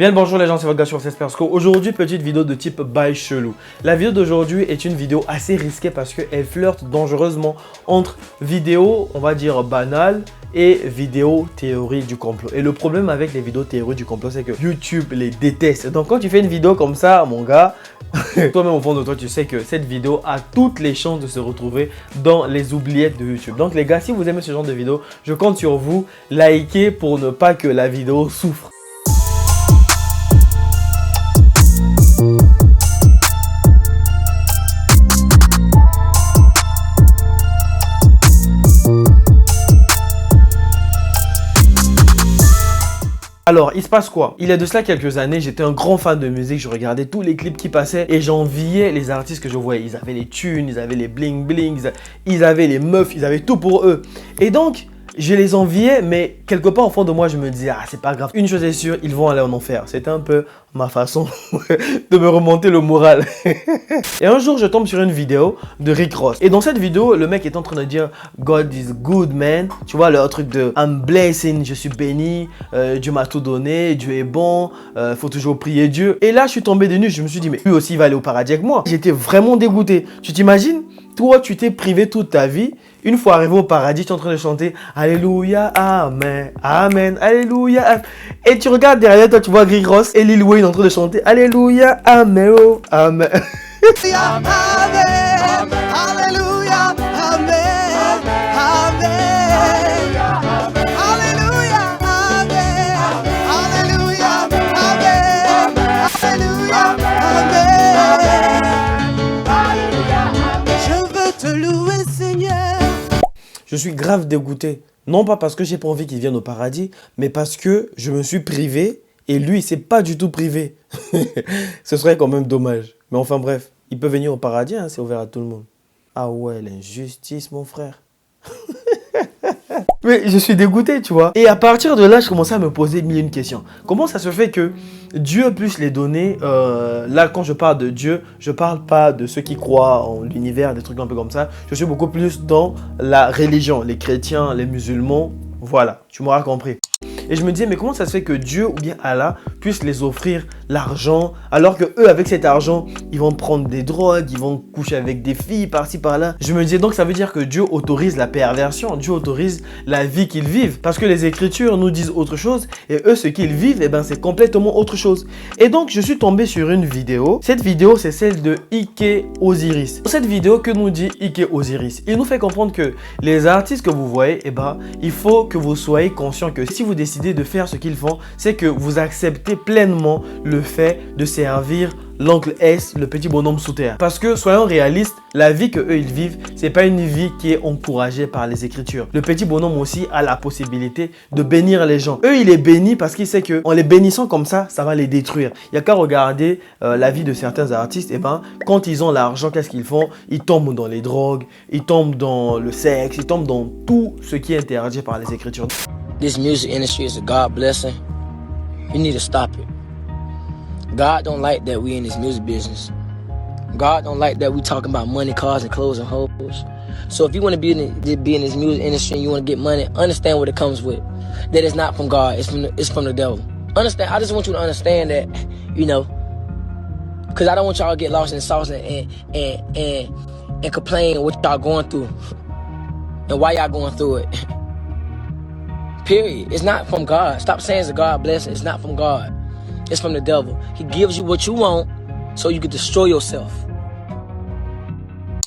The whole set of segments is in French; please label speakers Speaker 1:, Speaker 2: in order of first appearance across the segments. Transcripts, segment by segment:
Speaker 1: Bien le bonjour les gens, c'est votre gars sur Cespersco. Aujourd'hui, petite vidéo de type bail chelou. La vidéo d'aujourd'hui est une vidéo assez risquée parce qu'elle flirte dangereusement entre vidéo, on va dire banale, et vidéo théorie du complot. Et le problème avec les vidéos théorie du complot, c'est que YouTube les déteste. Donc quand tu fais une vidéo comme ça, mon gars, toi-même au fond de toi, tu sais que cette vidéo a toutes les chances de se retrouver dans les oubliettes de YouTube. Donc les gars, si vous aimez ce genre de vidéo, je compte sur vous. Likez pour ne pas que la vidéo souffre. Alors, il se passe quoi? Il y a de cela quelques années, j'étais un grand fan de musique, je regardais tous les clips qui passaient et j'enviais les artistes que je voyais. Ils avaient les thunes, ils avaient les bling bling, ils avaient les meufs, ils avaient tout pour eux. Et donc, je les enviais, mais quelque part au fond de moi, je me disais, ah, c'est pas grave. Une chose est sûre, ils vont aller en enfer. C'était un peu ma façon de me remonter le moral. Et un jour, je tombe sur une vidéo de Rick Ross. Et dans cette vidéo, le mec est en train de dire God is good, man. Tu vois, le truc de I'm blessing, je suis béni, Dieu m'a tout donné, Dieu est bon, faut toujours prier Dieu. Et là, je suis tombé des nues, je me suis dit, mais lui aussi, il va aller au paradis avec moi. J'étais vraiment dégoûté. Tu t'imagines? Toi, tu t'es privé toute ta vie. Une fois arrivé au paradis, tu es en train de chanter Alléluia, Amen, Amen, Alléluia. Amen. Et tu regardes derrière toi, tu vois Rick Ross et Lil Wayne en train de chanter Alléluia, Amen, oh, Amen.
Speaker 2: Amen, Alléluia, Amen, Amen, Alléluia, Amen, Alléluia, Amen, Alléluia, Amen. Je veux te louer, Seigneur.
Speaker 1: Je suis grave dégoûté. Non pas parce que j'ai pas envie qu'il vienne au paradis, mais parce que je me suis privé et lui, il s'est pas du tout privé. Ce serait quand même dommage. Mais enfin bref, il peut venir au paradis, hein, c'est ouvert à tout le monde. Ah ouais, l'injustice, mon frère. Mais je suis dégoûté, tu vois. Et à partir de là, je commençais à me poser mille et une questions. Comment ça se fait que Dieu puisse les donner là, quand je parle de Dieu, je parle pas de ceux qui croient en l'univers, des trucs un peu comme ça. Je suis beaucoup plus dans la religion, les chrétiens, les musulmans. Voilà, tu m'auras compris. Et je me disais, mais comment ça se fait que Dieu ou bien Allah puisse les offrir l'argent alors que eux, avec cet argent, ils vont prendre des drogues, ils vont coucher avec des filles par-ci par-là. Je me disais donc ça veut dire que Dieu autorise la perversion, Dieu autorise la vie qu'ils vivent. Parce que les Écritures nous disent autre chose et eux, ce qu'ils vivent, eh ben, c'est complètement autre chose. Et donc, je suis tombé sur une vidéo. Cette vidéo, c'est celle de Ike Osiris. Dans cette vidéo, que nous dit Ike Osiris? Il nous fait comprendre que les artistes que vous voyez, eh ben, il faut que vous soyez conscients que si vous décidez de faire ce qu'ils font, c'est que vous acceptez pleinement le fait de servir l'oncle S, le petit bonhomme sous terre. Parce que, soyons réalistes, la vie que eux ils vivent, c'est pas une vie qui est encouragée par les Écritures. Le petit bonhomme aussi a la possibilité de bénir les gens. Eux, il est béni parce qu'il sait que en les bénissant comme ça va les détruire. Il n'y a qu'à regarder la vie de certains artistes. Et ben, quand ils ont l'argent, qu'est-ce qu'ils font? Ils tombent dans les drogues, ils tombent dans le sexe, ils tombent dans tout ce qui est interdit par les Écritures.
Speaker 3: This music industry is a God blessing. You need to stop it. God don't like that we in this music business. God don't like that we talking about money, cars, and clothes and hoes. So if you want to be in this music industry and you want to get money, understand what it comes with. That it's not from God. It's from the devil. Understand? I just want you to understand that, you know, because I don't want y'all to get lost in the sauce and complain what y'all going through and why y'all going through it. Period. It's not from God. Stop saying it's a God blessing. It's not from God. It's from the devil. He gives you what you want so you can destroy yourself.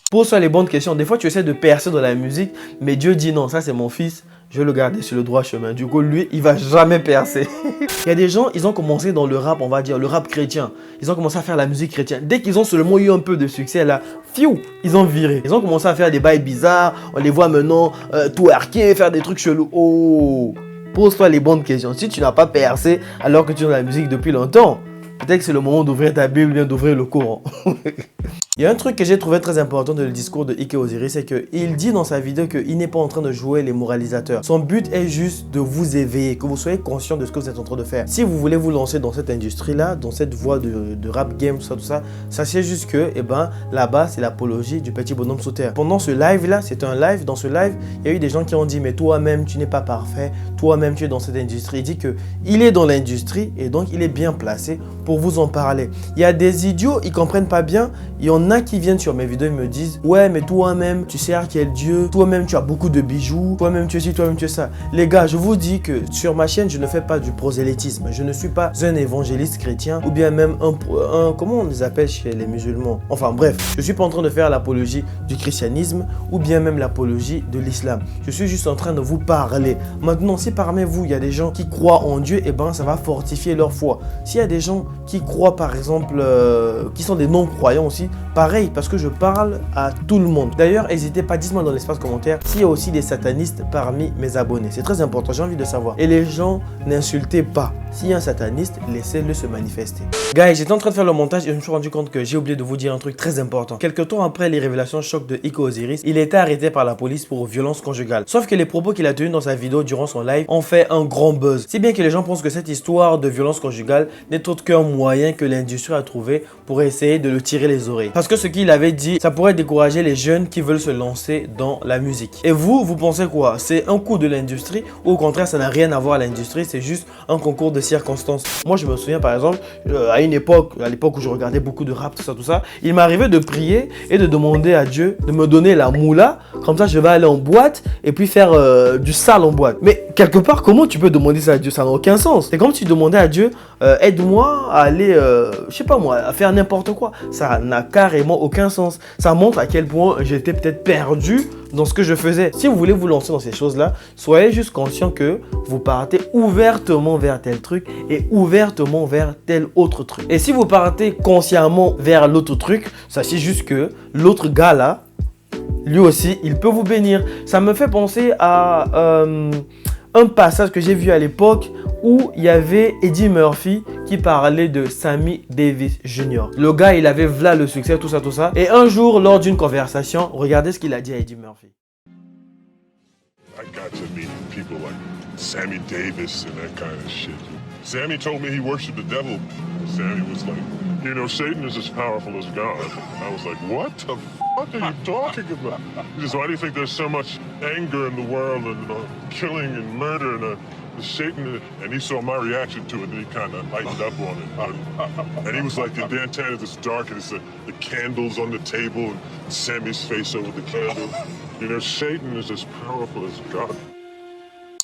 Speaker 1: Pose-toi les bonnes questions. Des fois, tu essaies de percer dans la musique, mais Dieu dit non, ça c'est mon fils, je vais le garder sur le droit chemin. Du coup, lui, il va jamais percer. Il y a des gens, ils ont commencé dans le rap, on va dire, le rap chrétien. Ils ont commencé à faire la musique chrétienne. Dès qu'ils ont seulement eu un peu de succès, là, fiou, ils ont viré. Ils ont commencé à faire des bails bizarres. On les voit maintenant twerker, faire des trucs chelous. Oh, pose-toi les bonnes questions. Si tu n'as pas percé alors que tu es dans la musique depuis longtemps, peut-être que c'est le moment d'ouvrir ta Bible, bien d'ouvrir le Coran. Il y a un truc que j'ai trouvé très important dans le discours de Ike Osiris, c'est qu'il dit dans sa vidéo qu'il n'est pas en train de jouer les moralisateurs. Son but est juste de vous éveiller, que vous soyez conscient de ce que vous êtes en train de faire. Si vous voulez vous lancer dans cette industrie-là, dans cette voie de rap game, tout ça, sachez juste que là-bas, c'est l'apologie du petit bonhomme sous terre. Pendant ce live-là, c'est un live. Dans ce live, il y a eu des gens qui ont dit « Mais toi-même, tu n'es pas parfait. Toi-même, tu es dans cette industrie. » Il dit qu'il est dans l'industrie et donc il est bien placé pour vous en parler. Il y a des idiots, ils comprennent pas bien. Il y en a qui viennent sur mes vidéos et me disent « Ouais, mais toi-même, tu sais à quel Dieu. Toi-même, tu as beaucoup de bijoux. Toi-même, tu es ci, toi-même, tu es ça. » Les gars, je vous dis que sur ma chaîne, je ne fais pas du prosélytisme. Je ne suis pas un évangéliste chrétien ou bien même comment on les appelle chez les musulmans. Enfin bref, je suis pas en train de faire l'apologie du christianisme ou bien même l'apologie de l'islam. Je suis juste en train de vous parler. Maintenant, si parmi vous, il y a des gens qui croient en Dieu, ça va fortifier leur foi. S'il y a des gens qui croient, par exemple, qui sont des non-croyants aussi, pareil, parce que je parle à tout le monde. D'ailleurs, n'hésitez pas, dites-moi dans l'espace commentaire s'il y a aussi des satanistes parmi mes abonnés. C'est très important, j'ai envie de savoir. Et les gens, n'insultez pas. S'il y a un sataniste, laissez-le se manifester. Guys, j'étais en train de faire le montage et je me suis rendu compte que j'ai oublié de vous dire un truc très important. Quelques temps après les révélations choc de Ike Osiris, il a été arrêté par la police pour violence conjugale. Sauf que les propos qu'il a tenus dans sa vidéo durant son live ont fait un grand buzz. Si bien que les gens pensent que cette histoire de violence conjugale n'est autre qu'un moyen que l'industrie a trouvé pour essayer de le tirer les oreilles. Parce que ce qu'il avait dit, ça pourrait décourager les jeunes qui veulent se lancer dans la musique. Et vous pensez quoi? C'est un coup de l'industrie ou au contraire ça n'a rien à voir à l'industrie, c'est juste un concours de circonstances? Moi je me souviens par exemple, à l'époque où je regardais beaucoup de rap, tout ça, il m'arrivait de prier et de demander à Dieu de me donner la moula, comme ça je vais aller en boîte et puis faire du sale en boîte. Mais quelque part, comment tu peux demander ça à Dieu? Ça n'a aucun sens. C'est comme si tu demandais à Dieu, aide-moi à aller, je sais pas moi, à faire n'importe quoi. Ça n'a carrément aucun sens. Ça montre à quel point j'étais peut-être perdu dans ce que je faisais. Si vous voulez vous lancer dans ces choses-là, soyez juste conscient que vous partez ouvertement vers tel truc et ouvertement vers tel autre truc. Et si vous partez consciemment vers l'autre truc, sachez juste que l'autre gars là, lui aussi, il peut vous bénir. Ça me fait penser à un passage que j'ai vu à l'époque où il y avait Eddie Murphy qui parlait de Sammy Davis Jr. Le gars, il avait v'là le succès, tout ça. Et un jour, lors d'une conversation, regardez ce qu'il a dit à Eddie Murphy.
Speaker 4: I got to meet people like Sammy Davis and that kind of shit. Sammy told me he worshiped the devil. Sammy was like, you know, Satan is as powerful as God. I was like, what the fuck are you talking about? He says, why do you think there's so much anger in the world and killing and murder and Satan? And he saw my reaction to it and he kind of lightened up on it. And he was like, Dan Tan is dark and it's the candles on the table and Sammy's face over the candle. You know, Satan is as powerful as God.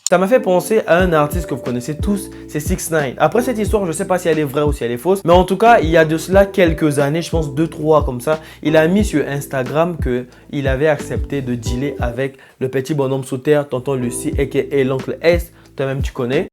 Speaker 1: Ça m'a fait penser à un artiste que vous connaissez tous, c'est 6ix9ine. Après cette histoire, je ne sais pas si elle est vraie ou si elle est fausse, mais en tout cas, il y a de cela quelques années, je pense 2-3 comme ça, il a mis sur Instagram qu'il avait accepté de dealer avec le petit bonhomme sous terre, tonton Lucie, aka l'oncle S, toi-même tu connais.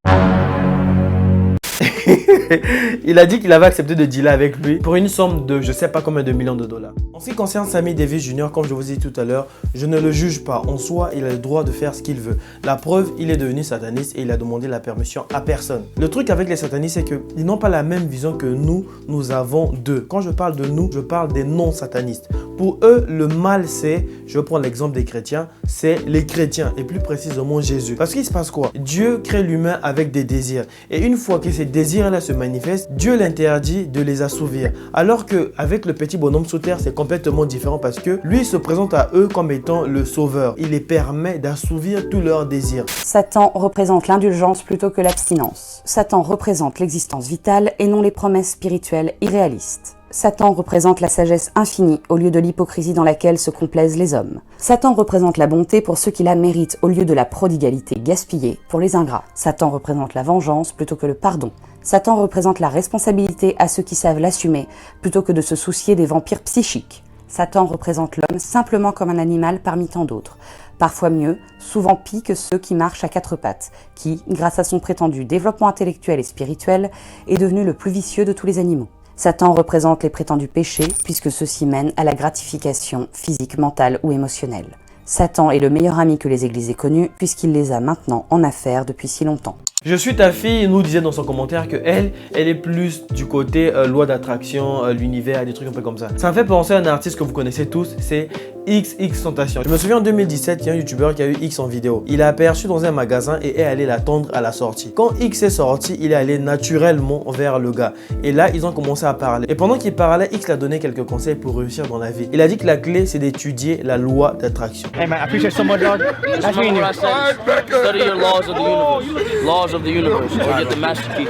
Speaker 1: Il a dit qu'il avait accepté de dealer avec lui pour une somme de je sais pas combien de millions de dollars. En ce qui concerne Sammy Davis Jr., comme je vous ai dit tout à l'heure, je ne le juge pas. En soi, il a le droit de faire ce qu'il veut. La preuve, il est devenu sataniste et il a demandé la permission à personne. Le truc avec les satanistes, c'est qu'ils n'ont pas la même vision que nous avons d'eux. Quand je parle de nous, je parle des non-satanistes. Pour eux, le mal, c'est, je vais prendre l'exemple des chrétiens, c'est les chrétiens et plus précisément Jésus. Parce qu'il se passe quoi? Dieu crée l'humain avec des désirs. Et une fois que ces désirs-là se manifestent, Dieu l'interdit de les assouvir. Alors qu'avec le petit bonhomme sous terre, c'est complètement différent parce que lui se présente à eux comme étant le sauveur. Il les permet d'assouvir tous leurs désirs.
Speaker 5: Satan représente l'indulgence plutôt que l'abstinence. Satan représente l'existence vitale et non les promesses spirituelles irréalistes. Satan représente la sagesse infinie au lieu de l'hypocrisie dans laquelle se complaisent les hommes. Satan représente la bonté pour ceux qui la méritent au lieu de la prodigalité gaspillée pour les ingrats. Satan représente la vengeance plutôt que le pardon. Satan représente la responsabilité à ceux qui savent l'assumer plutôt que de se soucier des vampires psychiques. Satan représente l'homme simplement comme un animal parmi tant d'autres. Parfois mieux, souvent pis que ceux qui marchent à quatre pattes, qui, grâce à son prétendu développement intellectuel et spirituel, est devenu le plus vicieux de tous les animaux. Satan représente les prétendus péchés puisque ceux-ci mènent à la gratification physique, mentale ou émotionnelle. Satan est le meilleur ami que les églises aient connu puisqu'il les a maintenant en affaires depuis si longtemps.
Speaker 1: Je suis ta fille nous disait dans son commentaire que elle est plus du côté loi d'attraction, l'univers, des trucs un peu comme ça. Ça me fait penser à un artiste que vous connaissez tous, c'est XXXTentacion. Je me souviens en 2017, il y a un youtubeur qui a eu X en vidéo. Il a aperçu dans un magasin et est allé l'attendre à la sortie. Quand X est sorti, il est allé naturellement vers le gars. Et là, ils ont commencé à parler. Et pendant qu'il parlait, X l'a donné quelques conseils pour réussir dans la vie. Il a dit que la clé, c'est d'étudier la loi d'attraction.
Speaker 6: Hey man, I appreciate so much, dog. Nice meeting you.
Speaker 3: Study your laws of the universe. Laws of the universe. Or get the master key.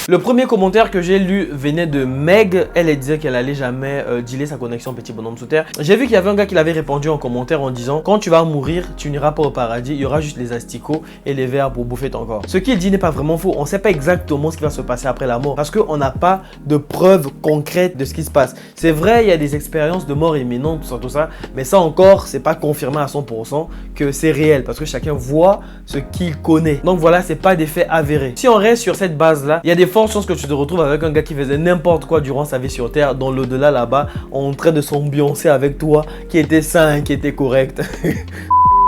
Speaker 1: Le premier commentaire que j'ai lu venait de Meg. Elle disait qu'elle allait jamais dealer sa connexion Petit Bonhomme Sous Terre. J'ai vu qu'il y avait un gars qui l'avait répondu en commentaire en disant: quand tu vas mourir, tu n'iras pas au paradis, il y aura juste les asticots et les vers pour bouffer ton corps. Ce qu'il dit n'est pas vraiment faux. On ne sait pas exactement ce qui va se passer après la mort parce qu'on n'a pas de preuves concrètes de ce qui se passe. C'est vrai, il y a des expériences de mort imminente, tout ça, mais ça encore, c'est pas confirmé à 100% que c'est réel parce que chacun voit ce qu'il connaît. Donc voilà, c'est pas des faits avérés. Si on reste sur cette base-là, il y a des fortes chances que tu te retrouves avec un gars qui faisait n'importe quoi durant sa vie sur Terre, dans l'au-delà là-bas, en train de s'ambiancer avec toi, qui était sain, qui était correct.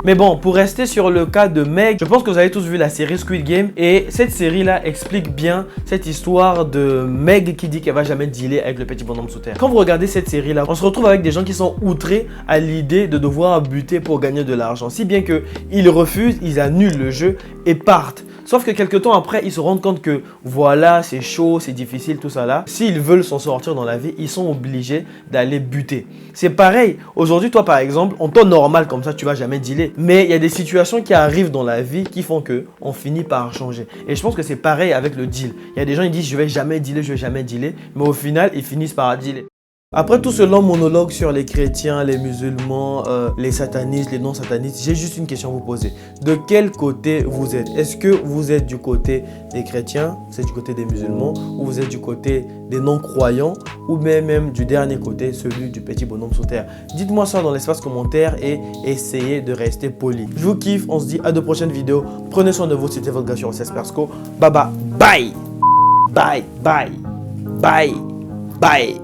Speaker 1: Mais bon, pour rester sur le cas de Meg, je pense que vous avez tous vu la série Squid Game et cette série-là explique bien cette histoire de Meg qui dit qu'elle va jamais dealer avec le Petit Bonhomme Sous Terre. Quand vous regardez cette série-là, on se retrouve avec des gens qui sont outrés à l'idée de devoir buter pour gagner de l'argent. Si bien qu'ils refusent, ils annulent le jeu et partent. Sauf que quelques temps après, ils se rendent compte que voilà, c'est chaud, c'est difficile, tout ça là. S'ils veulent s'en sortir dans la vie, ils sont obligés d'aller buter. C'est pareil. Aujourd'hui, toi par exemple, en temps normal comme ça, tu vas jamais dealer. Mais il y a des situations qui arrivent dans la vie qui font que on finit par changer. Et je pense que c'est pareil avec le deal. Il y a des gens qui disent je vais jamais dealer, mais au final, ils finissent par dealer. Après tout ce long monologue sur les chrétiens, les musulmans, les satanistes, les non-satanistes, j'ai juste une question à vous poser. De quel côté vous êtes? Est-ce que vous êtes du côté des chrétiens, vous êtes du côté des musulmans, ou vous êtes du côté des non-croyants, ou même du dernier côté, celui du Petit Bonhomme Sous Terre? Dites-moi ça dans l'espace commentaire et essayez de rester poli. Je vous kiffe, on se dit à de prochaines vidéos. Prenez soin de vous, c'était votre gars sur OCS Persco. Bye bye, bye, bye, bye, bye, bye.